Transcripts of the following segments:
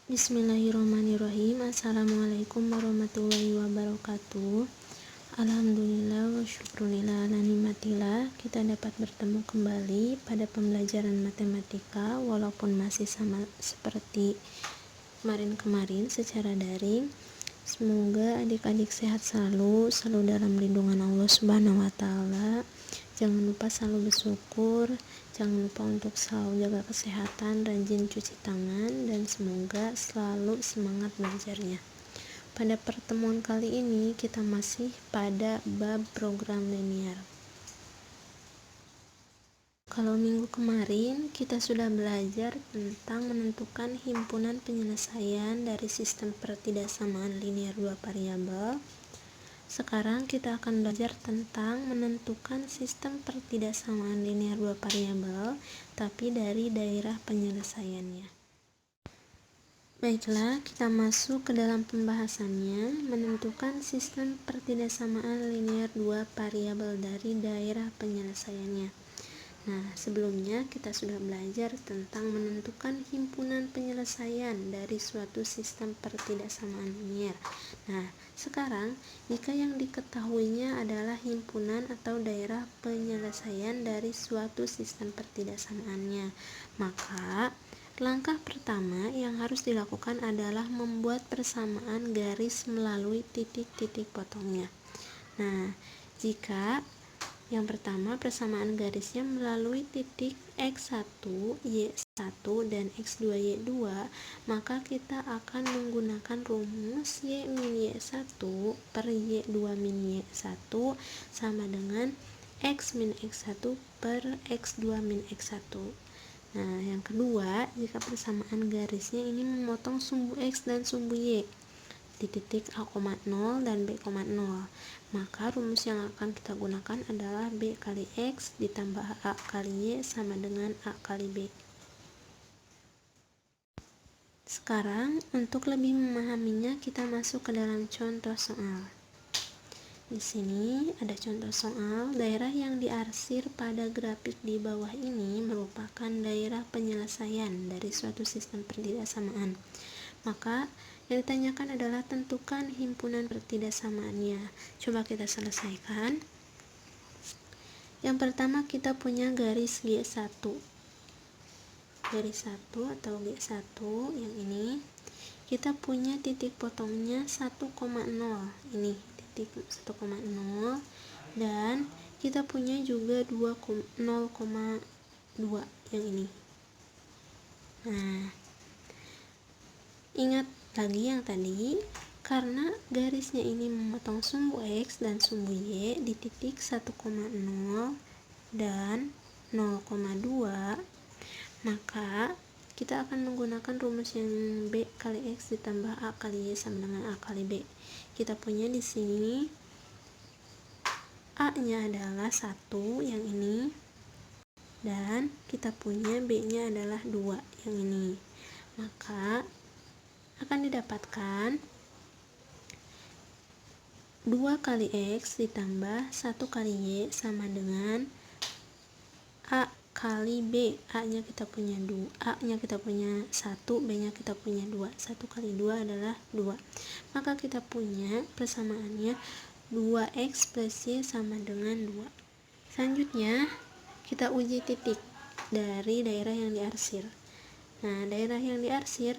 Bismillahirrahmanirrahim. Assalamualaikum warahmatullahi wabarakatuh. Alhamdulillah wa syukurillah ala nikmatillah. Kita dapat bertemu kembali pada pembelajaran matematika walaupun masih sama seperti kemarin secara daring. Semoga adik-adik sehat selalu dalam lindungan Allah Subhanahu wa taala. Jangan lupa selalu bersyukur, jangan lupa untuk selalu jaga kesehatan, rajin cuci tangan, dan semoga selalu semangat belajarnya. Pada pertemuan kali ini kita masih pada bab program linear. Kalau minggu kemarin kita sudah belajar tentang menentukan himpunan penyelesaian dari sistem pertidaksamaan linear dua variabel. Sekarang kita akan belajar tentang menentukan sistem pertidaksamaan linear dua variabel, tapi dari daerah penyelesaiannya. Baiklah, kita masuk ke dalam pembahasannya, menentukan sistem pertidaksamaan linear dua variabel dari daerah penyelesaiannya. Nah, sebelumnya kita sudah belajar tentang menentukan himpunan penyelesaian dari suatu sistem pertidaksamaan linear. Nah, sekarang jika yang diketahuinya adalah himpunan atau daerah penyelesaian dari suatu sistem pertidaksamaannya, maka langkah pertama yang harus dilakukan adalah membuat persamaan garis melalui titik-titik potongnya. Nah, jika yang pertama, persamaan garisnya melalui titik X1, Y1, dan X2, Y2, maka kita akan menggunakan rumus Y min Y1 per Y2 min Y1 sama dengan X min X1 per X2 min X1. Nah, yang kedua, jika persamaan garisnya ini memotong sumbu X dan sumbu Y di titik A,0 dan B,0, maka rumus yang akan kita gunakan adalah B kali X ditambah A kali Y sama dengan A kali B. Sekarang untuk lebih memahaminya kita masuk ke dalam contoh soal. Di sini ada contoh soal, daerah yang diarsir pada grafik di bawah ini merupakan daerah penyelesaian dari suatu sistem pertidaksamaan. Maka yang ditanyakan adalah tentukan himpunan pertidaksamaannya. Coba kita selesaikan. Yang pertama kita punya garis G1. Garis 1 atau G1 yang ini. Kita punya titik potongnya 1,0. Ini titik 1,0 dan kita punya juga 0,2 yang ini. Nah, ingat lagi yang tadi, karena garisnya ini memotong sumbu X dan sumbu Y di titik 1,0 dan 0,2, maka kita akan menggunakan rumus yang B kali X ditambah A kali Y sama dengan A kali B. Kita punya di sini A-nya adalah 1 yang ini, dan kita punya B-nya adalah 2 yang ini. Maka akan didapatkan 2 kali X ditambah 1 kali Y sama dengan A kali B. A-nya kita punya 2, A-nya kita punya 1, B-nya kita punya 2. 1 kali 2 adalah 2. Maka kita punya persamaannya 2X plus Y sama dengan 2. Selanjutnya, kita uji titik dari daerah yang diarsir. Nah, daerah yang diarsir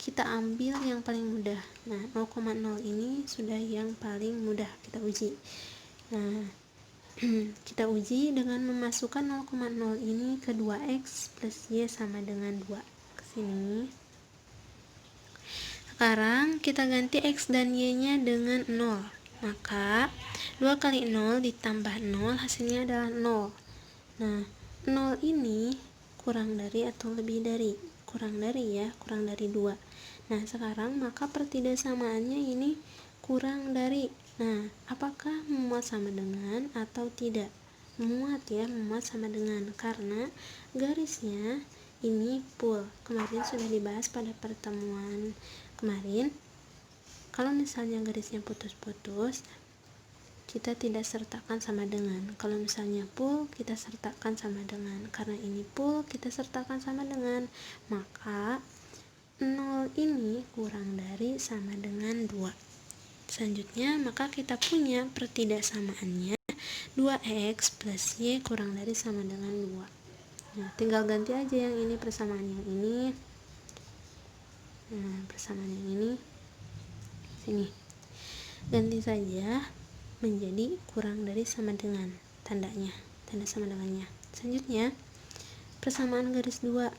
kita ambil yang paling mudah. Nah, 0,0 ini sudah yang paling mudah kita uji. Nah, kita uji dengan memasukkan 0,0 ini ke 2X plus Y sama dengan 2 ke sini. Sekarang kita ganti X dan Y-nya dengan 0. Maka 2 kali 0 ditambah 0 hasilnya adalah 0. Nah, 0 ini kurang dari atau lebih dari? Kurang dari ya, kurang dari 2. Nah, sekarang maka pertidaksamaannya ini kurang dari. Nah, apakah memuat sama dengan atau tidak? Memuat ya, memuat sama dengan, karena garisnya ini full. Kemarin sudah dibahas pada pertemuan kemarin. Kalau misalnya garisnya putus-putus, kita tidak sertakan sama dengan. Kalau misalnya full, kita sertakan sama dengan. Karena ini full, kita sertakan sama dengan. Maka 0 sama dengan 2. Selanjutnya, maka kita punya pertidaksamaannya 2x plus y kurang dari sama dengan 2. Nah, tinggal ganti aja yang ini persamaan yang ini. Nah, persamaan yang ini sini. Ganti saja menjadi kurang dari sama dengan tandanya, tanda sama dengannya. Selanjutnya, persamaan garis 2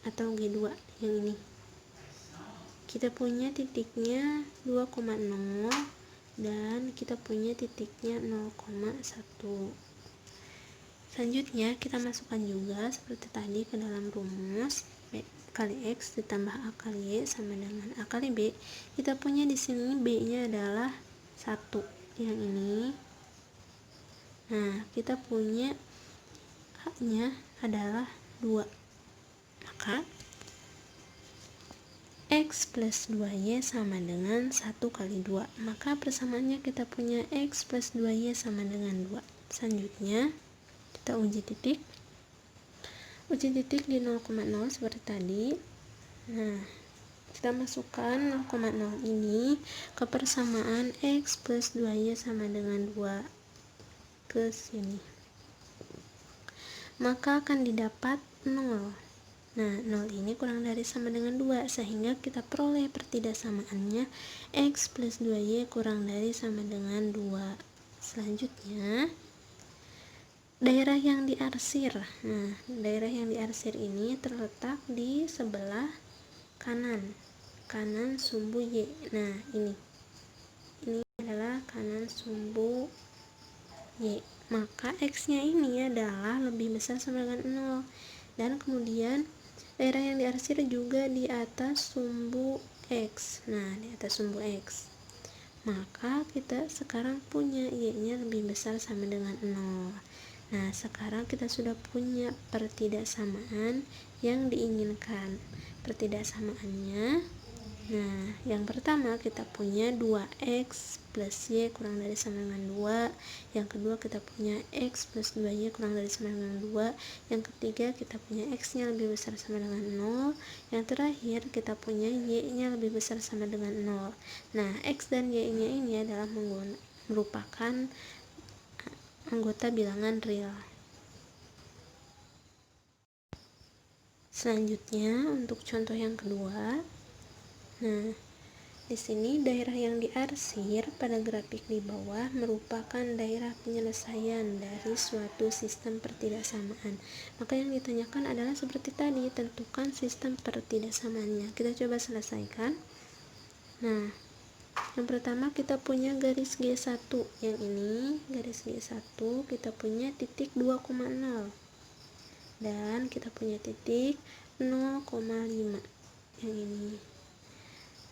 atau G2 yang ini. Kita punya titiknya 2,0 dan kita punya titiknya 0,1. Selanjutnya kita masukkan juga seperti tadi ke dalam rumus B kali X ditambah A kali Y sama dengan A kali B. Kita punya di sini B-nya adalah 1 yang ini. Nah, kita punya A-nya adalah 2. Maka X plus 2Y sama dengan 1 kali 2. Maka persamaannya kita punya X plus 2Y sama dengan 2. Selanjutnya, kita uji titik. Uji titik di 0,0 seperti tadi. Nah, kita masukkan 0,0 ini ke persamaan X plus 2Y sama dengan 2 ke sini. Maka akan didapat 0. Nah, 0 ini kurang dari sama dengan 2, sehingga kita peroleh pertidaksamaannya X plus 2Y kurang dari sama dengan 2. Selanjutnya, daerah yang diarsir. Nah, daerah yang diarsir ini terletak di sebelah kanan sumbu Y. Nah, ini adalah kanan sumbu Y. Maka X-nya ini adalah lebih besar sama dengan 0. Dan kemudian daerah yang diarsir juga di atas sumbu X. Nah, di atas sumbu X. Maka kita sekarang punya Y-nya lebih besar sama dengan 0. Nah, sekarang kita sudah punya pertidaksamaan yang diinginkan. Pertidaksamaannya, nah, yang pertama kita punya 2x plus y kurang dari sama dengan 2. Yang kedua kita punya x plus 2y kurang dari sama dengan 2. Yang ketiga kita punya x nya lebih besar sama dengan 0. Yang terakhir kita punya y nya lebih besar sama dengan 0. Nah, x dan y nya ini adalah merupakan anggota bilangan real. Selanjutnya, untuk contoh yang kedua, nah, di sini daerah yang diarsir pada grafik di bawah merupakan daerah penyelesaian dari suatu sistem pertidaksamaan. Maka yang ditanyakan adalah seperti tadi, tentukan sistem pertidaksamaannya. Kita coba selesaikan. Nah, yang pertama kita punya garis G1 yang ini, garis G1 kita punya titik 2,0 dan kita punya titik 0,5 yang ini.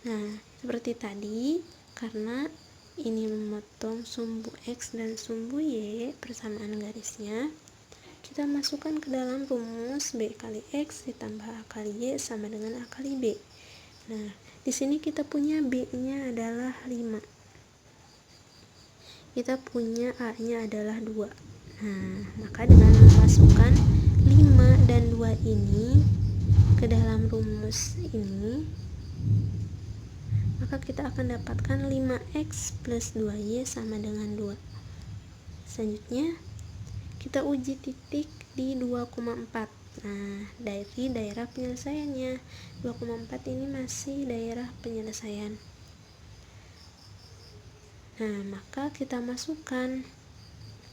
Nah, seperti tadi, karena ini memotong sumbu X dan sumbu Y, persamaan garisnya, kita masukkan ke dalam rumus B kali X ditambah A kali Y sama dengan A kali B. Nah, di sini kita punya B-nya adalah 5. Kita punya A-nya adalah 2. Nah, maka dengan memasukkan 5 dan 2 ini ke dalam rumus ini, maka kita akan dapatkan 5x plus 2y sama dengan 2. Selanjutnya, kita uji titik di 2,4. Nah, dari daerah penyelesaiannya, 2,4 ini masih daerah penyelesaian. Nah, maka kita masukkan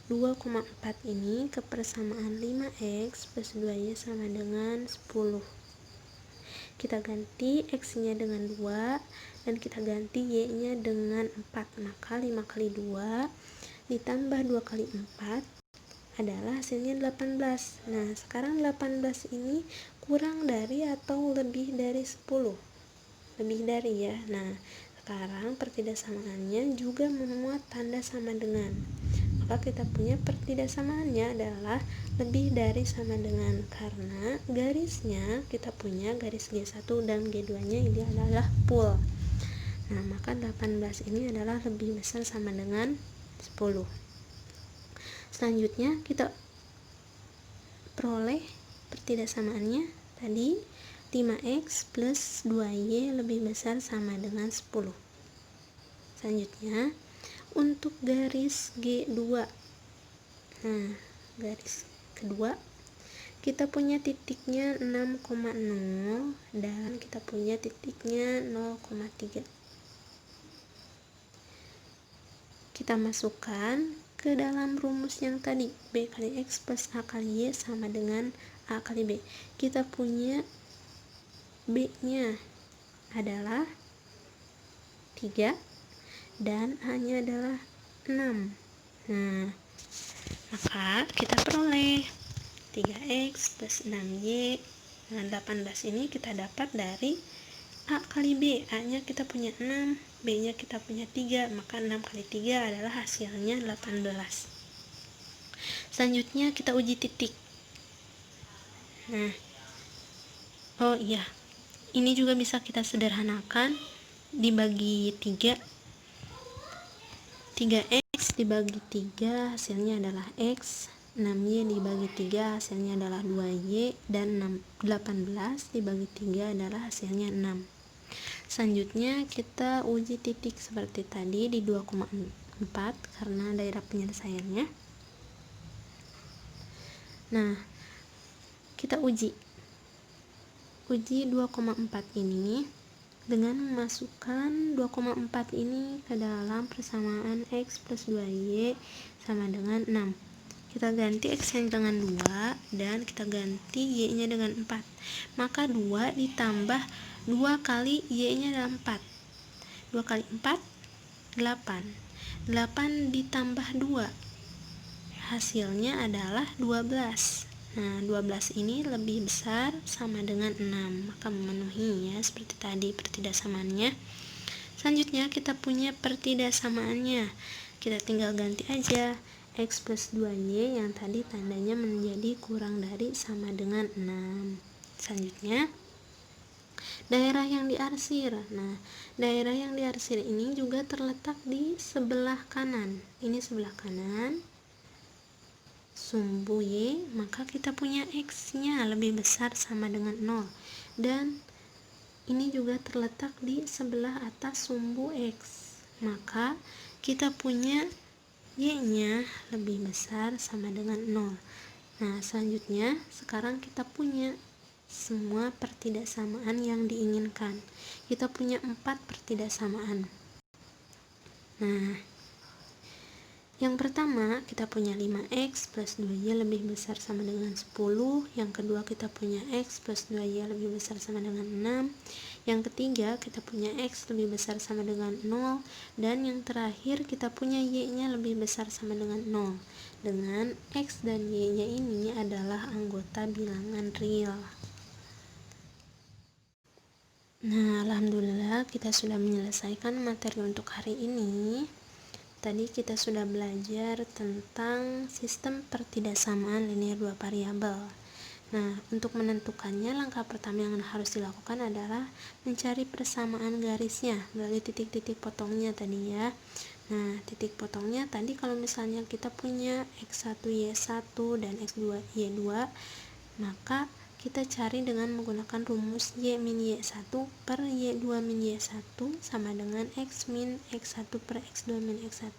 2,4 ini ke persamaan 5x plus 2y sama dengan 10. Kita ganti x-nya dengan 2 dan kita ganti y-nya dengan 4. Maka 5 kali 2 ditambah 2 kali 4 adalah hasilnya 18. Nah, sekarang 18 ini kurang dari atau lebih dari 10? Lebih dari ya. Nah, sekarang pertidaksamaannya juga memuat tanda sama dengan. Maka kita punya pertidaksamaannya adalah lebih dari sama dengan, karena garisnya kita punya garis G1 dan G2 nya ini adalah full. Nah, maka 18 ini adalah lebih besar sama dengan 10. Selanjutnya kita peroleh pertidaksamaannya tadi 5x plus 2y lebih besar sama dengan 10. Selanjutnya, untuk garis G2. Nah, garis kedua, kita punya titiknya 6,0 dan kita punya titiknya 0,3. Kita masukkan ke dalam rumus yang tadi, B kali X plus A kali Y sama dengan A kali B. Kita punya B-nya adalah 3 dan A-nya adalah 6. Nah, maka kita peroleh 3x plus 6y. Nah, 18 ini kita dapat dari A kali B. A-nya kita punya 6, B-nya kita punya 3, maka 6 kali 3 adalah hasilnya 18. Selanjutnya kita uji titik. Nah, oh iya, ini juga bisa kita sederhanakan, dibagi 3. 3x dibagi 3 hasilnya adalah x, 6y dibagi 3 hasilnya adalah 2y, dan 18 dibagi 3 adalah hasilnya 6. Selanjutnya kita uji titik seperti tadi di 2,4 karena daerah penyelesaiannya. Nah, kita uji 2,4 ini dengan memasukkan 2,4 ini ke dalam persamaan x plus 2y sama dengan 6. Kita ganti x nya dengan 2 dan kita ganti y nya dengan 4. Maka 2 ditambah 2 kali y nya adalah 4. 2 kali 4 8. 8 ditambah 2 hasilnya adalah 12. Nah, 12 ini lebih besar sama dengan 6, maka memenuhi ya, seperti tadi pertidaksamannya. Selanjutnya kita punya pertidaksamaannya. Kita tinggal ganti aja x plus 2y yang tadi tandanya menjadi kurang dari sama dengan 6. Selanjutnya, daerah yang diarsir. Nah, daerah yang diarsir ini juga terletak di sebelah kanan. Ini sebelah kanan sumbu y, maka kita punya x nya lebih besar sama dengan 0, dan ini juga terletak di sebelah atas sumbu x, maka kita punya y nya lebih besar sama dengan 0. Nah, selanjutnya sekarang kita punya semua pertidaksamaan yang diinginkan. Kita punya 4 pertidaksamaan. Nah, yang pertama kita punya 5x plus 2y lebih besar sama dengan 10. Yang kedua kita punya x plus 2y lebih besar sama dengan 6. Yang ketiga kita punya x lebih besar sama dengan 0. Dan yang terakhir kita punya y nya lebih besar sama dengan 0. Dengan x dan y nya ini adalah anggota bilangan real. Nah, alhamdulillah kita sudah menyelesaikan materi untuk hari ini. Tadi kita sudah belajar tentang sistem pertidaksamaan linear dua variabel. Nah, untuk menentukannya, langkah pertama yang harus dilakukan adalah mencari persamaan garisnya dari titik-titik potongnya tadi ya. Nah, titik potongnya tadi kalau misalnya kita punya x1 y1 dan x2 y2, maka kita cari dengan menggunakan rumus y min y1 per y2 min y1 sama dengan x min x1 per x2 min x1.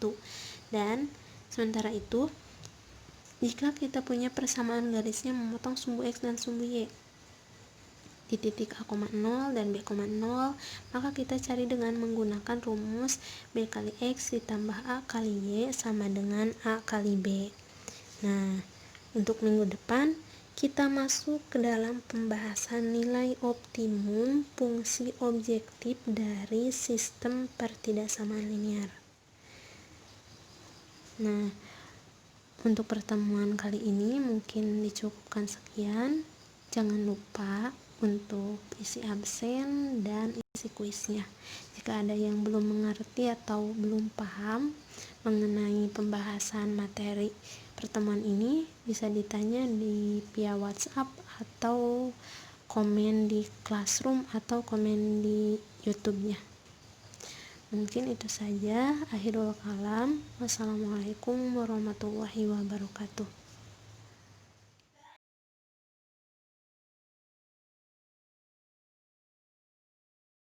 Dan sementara itu, jika kita punya persamaan garisnya memotong sumbu x dan sumbu y di titik A,0 dan B,0, maka kita cari dengan menggunakan rumus B kali x ditambah A kali y sama dengan A kali B. Nah, untuk minggu depan kita masuk ke dalam pembahasan nilai optimum fungsi objektif dari sistem pertidaksamaan linear. Nah, untuk pertemuan kali ini mungkin dicukupkan sekian. Jangan lupa untuk isi absen dan isi kuisnya. Jika ada yang belum mengerti atau belum paham mengenai pembahasan materi pertemuan ini, bisa ditanya di via WhatsApp atau komen di Classroom atau komen di YouTube-nya. Mungkin itu saja. Akhirul kalam. Wassalamualaikum warahmatullahi wabarakatuh.